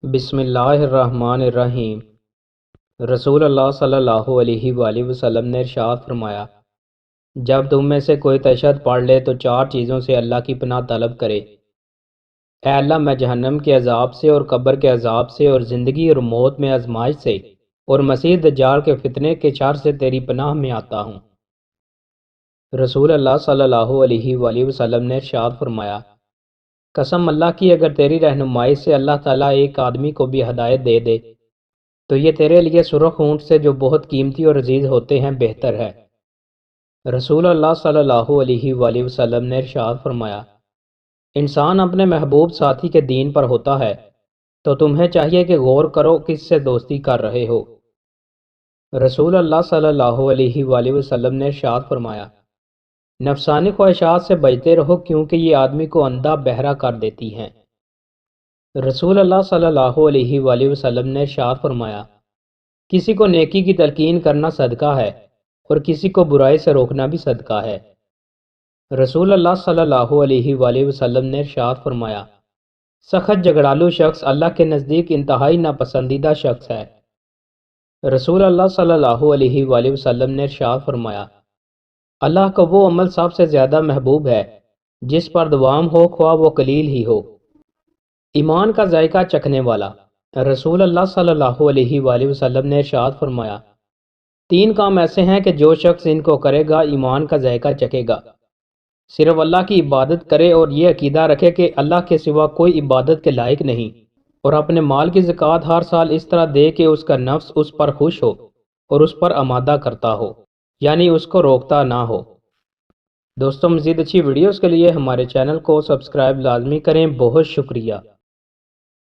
بسم اللہ الرحمن الرحیم۔ رسول اللہ صلی اللہ علیہ وآلہ وسلم نے ارشاد فرمایا، جب تم میں سے کوئی تشہد پڑھ لے تو 4 چیزوں سے اللہ کی پناہ طلب کرے۔ اے اللہ، میں جہنم کے عذاب سے اور قبر کے عذاب سے اور زندگی اور موت میں آزمائش سے اور مسیح دجال کے فتنے کے شر سے تیری پناہ میں آتا ہوں۔ رسول اللہ صلی اللہ علیہ وآلہ وسلم نے ارشاد فرمایا، قسم اللہ کی، اگر تیری رہنمائی سے اللہ تعالیٰ ایک آدمی کو بھی ہدایت دے دے تو یہ تیرے لیے سرخ اونٹ سے جو بہت قیمتی اور عزیز ہوتے ہیں بہتر ہے۔ رسول اللہ صلی اللہ علیہ وآلہ وسلم نے ارشاد فرمایا، انسان اپنے محبوب ساتھی کے دین پر ہوتا ہے تو تمہیں چاہیے کہ غور کرو کس سے دوستی کر رہے ہو۔ رسول اللہ صلی اللہ علیہ وآلہ وسلم نے ارشاد فرمایا، نفسانی خواہشات سے بچتے رہو کیونکہ یہ آدمی کو اندھا بہرا کر دیتی ہیں۔ رسول اللہ صلی اللہ علیہ وآلہ وسلم نے ارشاد فرمایا، کسی کو نیکی کی تلقین کرنا صدقہ ہے اور کسی کو برائی سے روکنا بھی صدقہ ہے۔ رسول اللہ صلی اللہ علیہ وآلہ وسلم نے ارشاد فرمایا، سخت جھگڑالو شخص اللہ کے نزدیک انتہائی ناپسندیدہ شخص ہے۔ رسول اللہ صلی اللہ علیہ وآلہ وسلم نے ارشاد فرمایا، اللہ کا وہ عمل سب سے زیادہ محبوب ہے جس پر دوام ہو خواہ وہ قلیل ہی ہو۔ ایمان کا ذائقہ چکھنے والا۔ رسول اللہ صلی اللہ علیہ وآلہ وسلم نے ارشاد فرمایا، 3 کام ایسے ہیں کہ جو شخص ان کو کرے گا ایمان کا ذائقہ چکھے گا۔ صرف اللہ کی عبادت کرے اور یہ عقیدہ رکھے کہ اللہ کے سوا کوئی عبادت کے لائق نہیں، اور اپنے مال کی زکوٰۃ ہر سال اس طرح دے کہ اس کا نفس اس پر خوش ہو اور اس پر آمادہ کرتا ہو، یعنی اس کو روکتا نہ ہو۔ دوستوں، مزید اچھی ویڈیوز کے لیے ہمارے چینل کو سبسکرائب لازمی کریں۔ بہت شکریہ۔